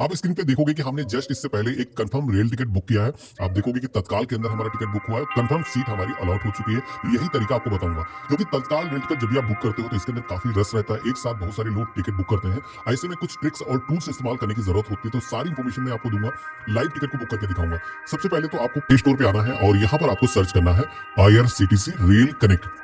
आप स्क्रीन पे देखोगे कि हमने जस्ट इससे पहले एक कंफर्म रेल टिकट बुक किया है। आप देखोगे कि तत्काल के अंदर हमारा टिकट बुक हुआ है, कंफर्म सीट हमारी अलॉट हो चुकी है। यही तरीका आपको बताऊंगा, क्योंकि तत्काल रेल टिकट जब भी आप बुक करते हो तो इसके अंदर काफी रस रहता है, एक साथ बहुत सारे लोग टिकट बुक करते हैं। ऐसे में कुछ ट्रिक्स और टूल्स इस्तेमाल करने की जरूरत होती है, तो सारी इन्फॉर्मेशन मैं आपको दूंगा, लाइव टिकट को बुक करके दिखाऊंगा। सबसे पहले तो आपको प्ले स्टोर पे आना है और यहाँ पर आपको सर्च करना है IRCTC रेल कनेक्ट।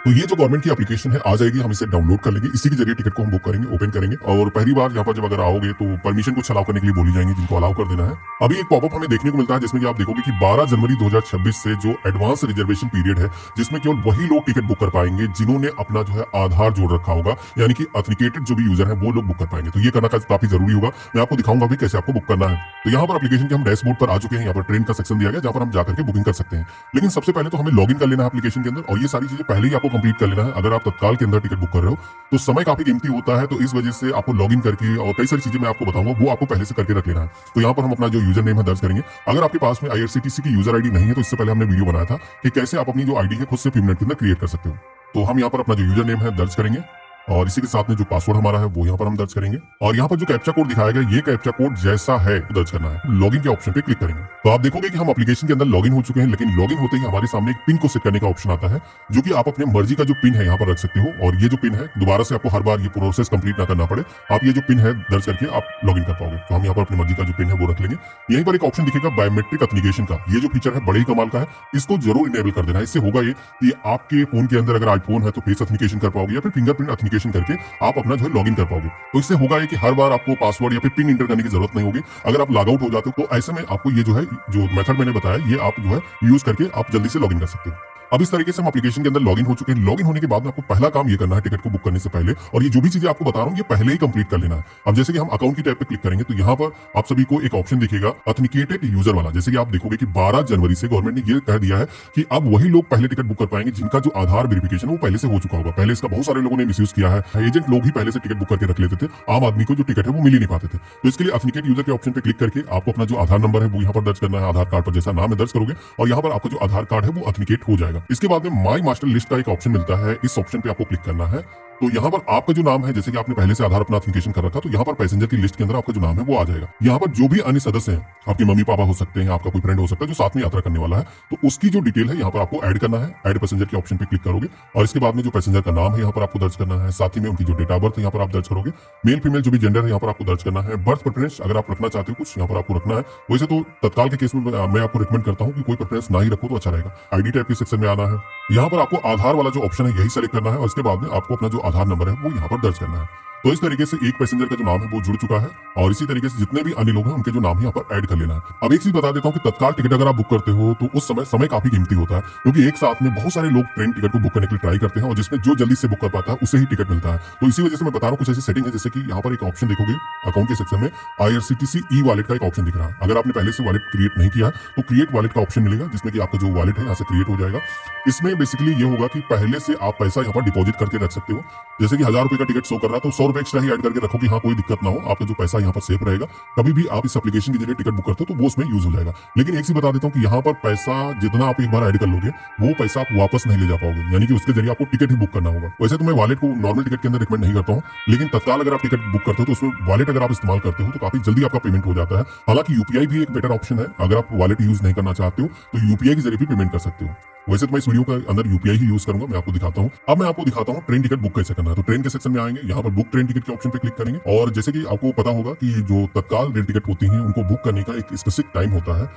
तो ये जो गवर्नमेंट की एप्लीकेशन है आ जाएगी, हम इसे डाउनलोड कर लेंगे, इसी के जरिए टिकट को हम बुक करेंगे, ओपन करेंगे। और पहली बार यहाँ पर जब अगर आओगे तो परमिशन कुछ अलाउ करने के लिए बोली जाएंगी, जिनको अलाउ कर देना है। अभी एक पॉपअप हमें देखने को मिलता है जिसमें कि आप देखोगे कि 12 जनवरी 2026 से जो एडवांस रिजर्वेशन पीरियड है, जिसमें केवल वही लोग टिकट बुक कर पाएंगे जिन्होंने अपना जो है आधार जोड़ रखा होगा, यानी कि ऑथेंटिकेटेड जो भी यूजर है वो लोग बुक कर पाएंगे। तो ये करना काफी जरूरी होगा, मैं आपको दिखाऊंगा भी कैसे आपको बुक करना है। तो यहाँ पर एप्लीकेशन के हम डैशबोर्ड पर आ चुके हैं, यहाँ पर ट्रेन का सेक्शन दिया गया जहाँ पर हम जाकर के बुकिंग कर सकते हैं। लेकिन सबसे पहले तो हमें लॉगिन कर लेना है एप्लीकेशन के अंदर, और ये सारी चीजें पहले ही आपको कंप्लीट कर लेना है। अगर आप तत्काल के अंदर टिकट बुक कर रहे हो तो समय काफी कीमती होता है, तो इस वजह से आपको लॉगिन करके और कई सारी चीजें मैं आपको बताऊंगा वो आपको पहले से करके रख लेना है। तो यहाँ पर हम अपना जो यूजर नेम है दर्ज करेंगे। अगर आपके पास में IRCTC की यूजर आईडी नहीं है तो इससे पहले हमने वीडियो बनाया था कि कैसे आप अपनी जो आईडी है खुद से 5 मिनट के अंदर क्रिएट कर सकते हो। तो हम यहाँ पर अपना जो यूजर नेम है दर्ज करेंगे और इसी के साथ में जो पासवर्ड हमारा है वो यहाँ पर हम दर्ज करेंगे, और यहाँ पर जो कैप्चा कोड दिखाया गया ये कैप्चा कोड जैसा है दर्ज करना है। लॉगिन के ऑप्शन पे क्लिक करेंगे तो आप देखोगे कि हम एप्लीकेशन के अंदर लॉगिन हो चुके हैं, लेकिन लॉगिन होते ही हमारे सामने एक पिन को सेट करने का ऑप्शन आता है, जो कि आप अपने मर्जी का जो पिन है यहाँ पर रख सकते हो। और ये जो पिन है दोबारा से आपको हर बार ये प्रोसेस कंप्लीट ना करना पड़े, आप ये जो पिन है दर्ज करके आप लॉगिन कर पाओगे। तो हम यहाँ पर अपनी मर्जी का जो पिन है वो रख लेंगे। यहीं पर एक ऑप्शन दिखेगा बायोमेट्रिक ऑथेंटिकेशन का, ये जो फीचर है बड़े ही कमाल का है, इसको जरूर इनेबल कर देना है। इससे होगा ये कि आपके फोन के अंदर अगर आईफोन है तो फेस ऑथेंटिकेशन कर पाओगे, या फिर फिंगरप्रिंट ऑथेंटिकेशन करके आप अपना जो है लॉगिन कर पाओगे। तो इससे होगा ये कि हर बार आपको पासवर्ड या फिर पिन इंटर करने की जरूरत नहीं होगी। अगर आप लॉग आउट हो जाते हो तो ऐसे में आपको ये जो है जो मेथड मैंने बताया ये आप जो है यूज करके आप जल्दी से लॉगिन कर सकते हो। अब इस तरीके से हम एप्लीकेशन के अंदर लॉगिन हो चुके हैं। लॉगिन होने के बाद में आपको पहला काम ये करना है टिकट को बुक करने से पहले, और ये जो भी चीजें आपको बता रहा हूँ ये पहले ही कंप्लीट कर लेना है। अब जैसे कि हम अकाउंट की टैब पे क्लिक करेंगे तो यहाँ पर आप सभी को एक ऑप्शन दिखेगा ऑथेंटिकेटेड यूजर वाला। जैसे कि आप देखोगे कि 12 जनवरी से गवर्नमेंट ने ये कह दिया है कि अब वही लोग पहले टिकट बुक कर पाएंगे जिनका जो आधार वेरिफिकेशन वो पहले से हो चुका होगा। पहले इसका बहुत सारे लोगों ने मिसयूज किया है, एजेंट लोग ही पहले से टिकट बुक करके रख लेते थे, आम आदमी को जो टिकट है वो मिल ही नहीं पाते थे। तो इसके लिए ऑथेंटिकेट यूजर के ऑप्शन पे क्लिक करके आपको अपना जो आधार नंबर है वो यहाँ पर दर्ज करना है, आधार कार्ड पर जैसा नाम है दर्ज करोगे और यहाँ पर आपका जो आधार कार्ड है वो ऑथेंटिकेट हो जाएगा। इसके बाद में माई मास्टर लिस्ट का एक ऑप्शन मिलता है, इस ऑप्शन पे आपको क्लिक करना है। तो यहाँ पर आपका जो नाम है, जैसे कि आपने पहले से आधार अपना ऑथेंटिकेशन कर रखा, तो यहाँ पर पैसेंजर की लिस्ट के अंदर आपका जो नाम है वो आ जाएगा। यहाँ पर जो भी अन्य सदस्य हैं, आपके मम्मी पापा हो सकते हैं, आपका कोई फ्रेंड हो सकता है जो साथ में यात्रा करने वाला है, तो उसकी जो डिटेल है यहाँ पर आपको ऐड करना है। ऐड पैसेंजर के ऑप्शन पे क्लिक करोगे और इसके बाद में जो पैसेंजर का नाम है यहाँ पर आपको दर्ज करना है, साथ ही में उनकी जो डेट ऑफ बर्थ है यहाँ पर आप दर्ज करोगे, मेल फीमेल जो भी जेंडर है यहाँ पर आपको दर्ज करना है, बर्थ प्रेफरेंस अगर आप रखना चाहते हो कुछ यहाँ पर आपको रखना है। वैसे तो तत्काल के केस में मैं आपको रिकमेंड करता हूँ कि कोई प्रेफरेंस ना ही रखो तो अच्छा रहेगा। आईडी टाइप के सेक्शन में आना है, यहाँ पर आपको आधार वाला जो ऑप्शन है यही सेलेक्ट करना है और इसके बाद में आपको अपना जो आधार नंबर है वो यहाँ पर दर्ज करना है। तो इस तरीके से एक पैसेंजर का जो नाम है वो जुड़ चुका है, और इसी तरीके से जितने भी अन्य लोग हैं उनके जो नाम है यहाँ पर ऐड कर लेना है। अब एक चीज बता देता हूँ कि तत्काल टिकट अगर आप बुक करते हो तो उस समय काफी कीमती होता है, क्योंकि एक साथ में बहुत सारे लोग ट्रेन टिकट को बुक करने के लिए ट्राई करते हैं और जिसमें जो जल्दी से बुक कर पाता है उसे ही टिकट मिलता है। तो इसी वजह से मैं बता रहा हूँ कुछ ऐसी सेटिंग है, जैसे कि यहाँ पर एक ऑप्शन देखोगे अकाउंट के सेक्शन में IRCTC ई वॉलेट का एक ऑप्शन दिख रहा है। अगर आपने पहले से वॉलेट क्रिएट नहीं किया तो क्रिएट वॉलेट का ऑप्शन मिलेगा, जिसमें कि आपका जो वॉलेट है यहाँ से क्रिएट हो जाएगा। इसमें बेसिकली ये होगा कि पहले से आप पैसा यहाँ पर डिपॉजिट करके रख सकते हो। जैसे कि 1000 रुपए का टिकट शो कर रहा है तो 100 रुपए एक्स्ट्रा ही ऐड करके रखो कि हाँ कोई दिक्कत ना हो, आपका जो पैसा यहाँ पर सेफ रहेगा। कभी भी आप इस एप्लीकेशन के जरिए टिकट बुक करते हो तो वो उसमें यूज हो जाएगा। लेकिन एक चीज बता देता हूँ कि यहाँ पर पैसा जितना आप एक बार ऐड कर लोगे वो पैसा आप वापस नहीं ले जा पाओगे, यानी कि उसके जरिए आपको टिकट ही बुक करना होगा। वैसे तो मैं वॉलेट को नॉर्मल टिकट के अंदर रिकमेंड नहीं करता हूँ, लेकिन तत्काल अगर आप टिकट बुक करते हो तो उसमें वॉलेट अगर आप इस्तेमाल करते हो तो काफी जल्दी आपका पेमेंट हो जाता है। हालांकि यूपीआई भी एक बेटर ऑप्शन है, अगर आप वॉलेट यूज नहीं करना चाहते हो तो यूपीआई के जरिए भी पेमेंट कर सकते हो। वैसे तो मैं इस वीडियो के अंदर यूपीआई ही यूज करूंगा, मैं आपको दिखाता हूं। अब मैं आपको दिखाता हूं ट्रेन टिकट बुक कैसे करना है। तो ट्रेन के सेक्शन में आएंगे, यहाँ पर बुक ट्रेन टिकट के ऑप्शन पे क्लिक करेंगे, और जैसे कि आपको पता होगा कि जो तत्काल रेल टिकट होती हैं उनको बुक करने का एक स्पेसिफिक टाइम होता है।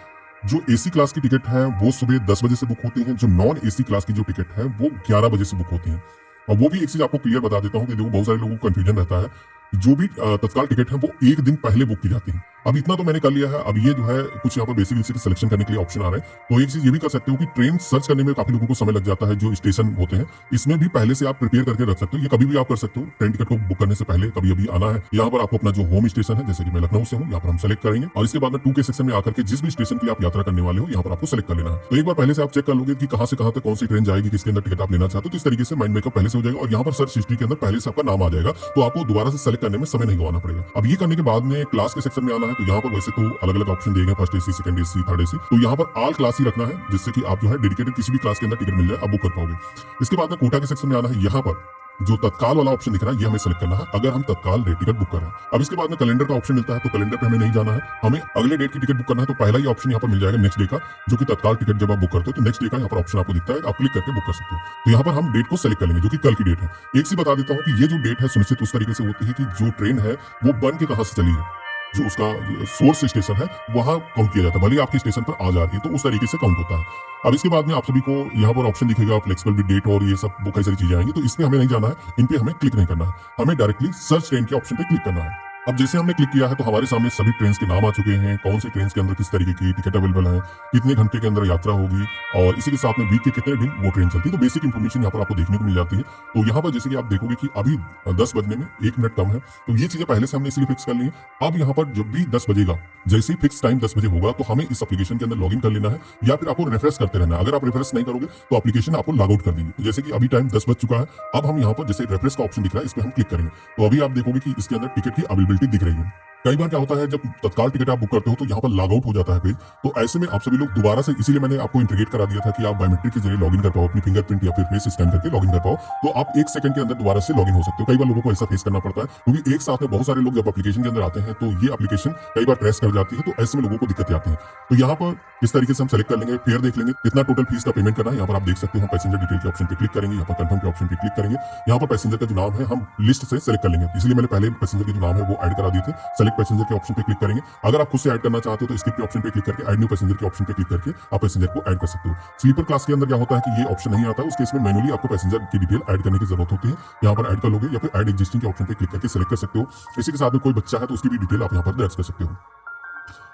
जो एसी क्लास की टिकट है वो सुबह 10 बजे से बुक होती है, जो नॉन एसी क्लास की जो टिकट है वो 11 बजे से बुक होती है। और वो भी एक चीज आपको क्लियर बता देता हूँ कि देखो बहुत सारे लोगों को कंफ्यूजन रहता है, जो भी तत्काल टिकट है वो एक दिन पहले बुक की जाती है। अब इतना तो मैंने कर लिया है, अब ये जो है कुछ यहाँ पर बेसिक सिलेक्शन करने के लिए ऑप्शन आ रहे हैं। तो एक चीज ये भी कर सकते हो कि ट्रेन सर्च करने में काफी लोगों को समय लग जाता है, जो स्टेशन होते हैं इसमें भी पहले से आप प्रिपेयर करके रख सकते हो। ये कभी भी आप कर सकते हो, ट्रेन टिकट को बुक करने से पहले कभी अभी आना है। यहाँ पर आपको अपना जो होम स्टेशन है, जैसे कि मैं लखनऊ से हूँ, यहाँ पर हम सेलेक्ट करेंगे और इसके बाद में 2 के सेक्शन में आकर के जिस भी स्टेशन की आप यात्रा करने वाले हो यहाँ पर आपको सेलेक्ट कर लेना है। तो एक बार पहले से आप चेक कर लोगे कि कहाँ से कहाँ तक कौन सी ट्रेन जाएगी, किसके अंदर टिकट आप लेना चाहते हो, तो इस तरीके से माइंड मेकअप पहले से हो जाएगा और यहाँ पर सर्च हिस्ट्री के अंदर पहले से आपका नाम आ जाएगा, तो आपको दोबारा से सेलेक्ट करने में समय नहीं गवाना पड़ेगा। अब ये करने के बाद में क्लास के सेक्शन में आना है, तो यहाँ पर वैसे तो अलग अलग ऑप्शन दिए गए, first AC, second AC, third AC. तो यहाँ पर ऑल क्लास ही रखना है, जिससे कि आप जो है डेडिकेटेड किसी भी क्लास के अंदर टिकट मिल जाए आप बुक कर पाओगे। इसके बाद में कोटा के सेक्शन में आना है, यहाँ पर जो तत्काल वाला ऑप्शन दिख रहा है ये हमें सेलेक्ट करना है अगर हम तत्काल रेल टिकट बुक कर रहे हैं। अब इसके बाद में कैलेंडर का ऑप्शन मिलता है, तो कैलेंडर पे हमें नहीं जाना है, हमें अगले डेट की टिकट बुक करना है। तो पहला ही ऑप्शन यहाँ पर मिल जाएगा नेक्स्ट डे का, जो कि तत्काल टिकट जब आप बुक करते हो तो नेक्स्ट डे का यहाँ पर ऑप्शन आपको दिखता है, आप क्लिक करके बुक कर सकते हो। तो यहाँ पर हम डेट को सेलेक्ट कर लेंगे जो कि कल की डेट है। एक सी बता देता हूँ कि ये जो डेट है सुनिश्चित उस तरीके से होती है कि जो ट्रेन है वो बन के कहाँ से चली है, जो उसका सोर्स स्टेशन है वहां काउंट किया जाता है, भले ही आपके स्टेशन पर आ जा रही है तो उस तरीके से काउंट होता है। अब इसके बाद में आप सभी को यहाँ पर ऑप्शन दिखेगा फ्लेक्सिबल विद डेट और ये सब वो कई सारी चीजें आएंगी, तो इसमें हमें नहीं जाना है, इन पे हमें क्लिक नहीं करना है, हमें डायरेक्टली सर्च ट्रेन के ऑप्शन पे क्लिक करना है। अब जैसे हमने क्लिक किया है तो हमारे सामने सभी ट्रेन के नाम आ चुके हैं, कौन सी ट्रेन के अंदर किस तरीके की टिकट अवेलेबल है, कितने घंटे के अंदर यात्रा होगी और इसी के साथ में वीक के कितने दिन वो ट्रेन चलती है। तो बेसिक इन्फॉर्मेशन यहाँ पर आपको देखने को मिल जाती है। तो यहाँ पर जैसे कि आप देखोगे कि अभी 10 बजने में 1 मिनट कम है, तो ये चीजें पहले से हमने इसलिए फिक्स कर ली है। अब यहाँ पर जब भी 10 बजेगा, जैसे ही फिक्स टाइम 10 बजे होगा तो हमें इस एप्लीकेशन के अंदर लॉगिन कर लेना है या फिर आपको रिफ्रेश करते रहना है। अगर आप रिफ्रेश नहीं करोगे तो एप्लीकेशन आपको लॉग आउट कर देगी। तो जैसे कि अभी टाइम 10 बज चुका है, अब हम यहाँ पर जैसे रिफ्रेश का ऑप्शन दिख रहा है इस पर हम क्लिक करेंगे, तो अभी आप देखोगे कि इसके अंदर टिकट की अवेलेबिलिटी दिख रही है। कई बार क्या होता है जब तत्काल टिकट आप बुक करते हो तो यहाँ पर लॉग आउट हो जाता है पेज, तो ऐसे में आप सभी लोग दोबारा से, इसीलिए मैंने आपको इंटीग्रेट करा दिया था कि आप बायोमेट्रिक के जरिए लॉगिन कर पाओ, अपनी फिंगरप्रिंट या फिर फेस स्कैन करके लॉगिन कर पाओ, तो आप 1 सेकंड के अंदर दोबारा से लॉगिन हो सकते हो। कई बार लोगों को ऐसा फेस करना पड़ता है क्योंकि एक साथ में बहुत सारे लोग जब एप्लीकेशन के अंदर आते हैं तो ये एप्लीकेशन कई बार क्रैश कर जाती है, तो ऐसे में लोगों को दिक्कतें आती है। तो यहाँ पर इस तरीके से हम सेलेक्ट कर लेंगे, फेयर देख लेंगे कितना टोटल फीस का पेमेंट करना है। यहाँ पर आप देख सकते हो, हम पैसेंजर डिटेल के ऑप्शन पे क्लिक करेंगे, यहाँ पर कंफर्म के ऑप्शन पे क्लिक करेंगे। यहाँ पर पैसेंजर का जो नाम है हम लिस्ट से सेलेक्ट कर लेंगे, इसलिए मैंने पहले पैसेंजर के जो नाम है वो ऐड करा दिए थे। सेलेक्ट पैसेंजर के ऑप्शन पे क्लिक करेंगे। अगर आप खुद से ऐड करना चाहते हो तो स्किप के ऑप्शन पे क्लिक करके ऐड न्यू पैसेंजर के ऑप्शन पे क्लिक करके आप पैसेंजर को ऐड कर सकते हो। स्लीपर क्लास के अंदर क्या होता है कि ये ऑप्शन नहीं आता है, उस केस में मैनुअली आपको पैसेंजर की डिटेल ऐड करने की जरूरत होती है। यहाँ पर ऐड कर लोगे या फिर ऐड एग्जिस्टिंग के ऑप्शन पे क्लिक करके सेलेक्ट कर सकते हो। इसी के साथ में कोई बच्चा है तो उसकी भी डिटेल आप यहाँ पर दर्ज कर सकते हो।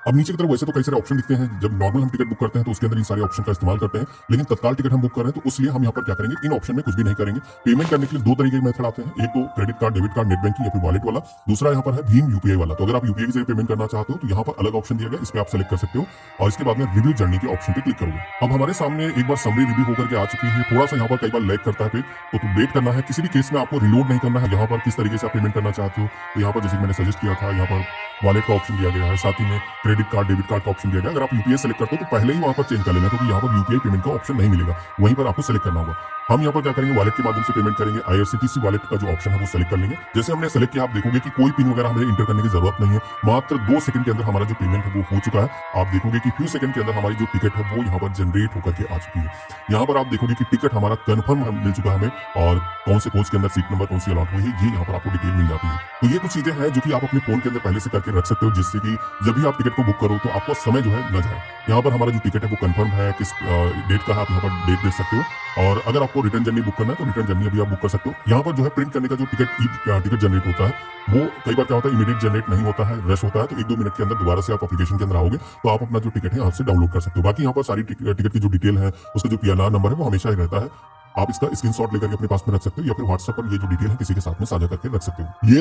अब नीचे की तरफ वैसे तो कई सारे ऑप्शन दिखते हैं, जब नॉर्मल हम टिकट बुक करते हैं तो उसके अंदर इन सारे ऑप्शन का इस्तेमाल करते हैं, लेकिन तत्काल टिकट हम बुक कर रहे हैं तो उसलिए हम यहाँ पर क्या करेंगे, इन ऑप्शन में कुछ भी नहीं करेंगे। पेमेंट करने के लिए 2 तरीके के मेथड आते हैं, एक तो credit card, debit card, net banking या फिर वॉलेट वाला, दूसरा यहाँ पर है भीम यूपीआई वाला। तो अगर आप यूपीआई के जरिए पेमेंट करना चाहते हो तो यहाँ पर अलग ऑप्शन दिया गया, इस पर आप सेलेक्ट कर सकते हो और इसके बाद में रिव्यू जर्नी के ऑप्शन पे क्लिक करोगे। अब हमारे सामने एक बार समरी रिव्यू होकर के आ चुकी है, थोड़ा सा यहाँ पर कई बार लैग करता है पेज, तो वेट करना है। किसी भी केस में आपको रिलोड नहीं करना है, यहाँ पर किस तरीके से आप पेमेंट करना चाहते हो। तो यहाँ पर जैसे मैंने सजेस्ट किया था, यहाँ पर वॉलेट का ऑप्शन दिया गया है, साथ ही में क्रेडिट कार्ड, डेबिट कार्ड का ऑप्शन दिया गया। अगर आप यूपीआई सेलेक्ट करते हो तो पहले ही वहां पर चेंज कर लेना, क्योंकि यहाँ पर यूपीआई पेमेंट का ऑप्शन नहीं मिलेगा, वहीं पर आपको सेलेक्ट करना होगा। हम यहाँ पर क्या करेंगे, वॉलेट के माध्यम से पेमेंट करेंगे। आईआरसीटीसी वॉलेट का जो ऑप्शन है वो सेलेक्ट कर लेंगे। जैसे हमने सेलेक्ट किया, आप देखोगे कि कोई पिन वगैरह हमें इंटर करने की जरूरत नहीं है, मात्र 2 सेकंड के अंदर हमारा जो पेमेंट है वो हो चुका है। आप देखोगे कि फ्यू सेकंड के अंदर हमारी जो टिकट है वो यहाँ पर जनरेट होकर के आ चुकी है। यहाँ पर आप देखोगे कि टिकट हमारा कन्फर्म मिल चुका है हमें, और कौन से कोच के अंदर सीट नंबर कौन सी अलॉट हुई है ये यहाँ पर आपको डिटेल मिल जाती है। तो ये कुछ चीजें हैं जो कि आप अपने फोन के अंदर पहले से करके रख सकते हो, जिससे कि जब भी आप टिकट को बुक करो तो आपको समय जो है न जाए। यहाँ पर हमारा जो टिकट है वो कंफर्म है, किस डेट का है आप यहाँ पर डेट देख सकते हो। और अगर आपको रिटर्न जर्नी बुक करना है तो रिटर्न जर्नी अभी आप बुक कर सकते हो। यहाँ पर जो है प्रिंट करने का जो टिकट जनरेट होता है वो कई बार क्या होता है इमीडिएट जनरेट नहीं होता है, रश होता है, तो 1-2 मिनट के अंदर दोबारा से आप एप्लीकेशन के अंदर आओगे तो आप अपना जो टिकट है यहाँ से डाउनलोड कर सकते हो। बाकी यहाँ पर सारी टिकट की जो डिटेल है, उसका जो पीएनआर नंबर है वो हमेशा ही रहता है, आप इसका स्क्रीनशॉट लेकर अपने पास में रख सकते हो या फिर व्हाट्सएप पर ये जो डिटेल है किसी के साथ में साझा करके रख सकते हो। ये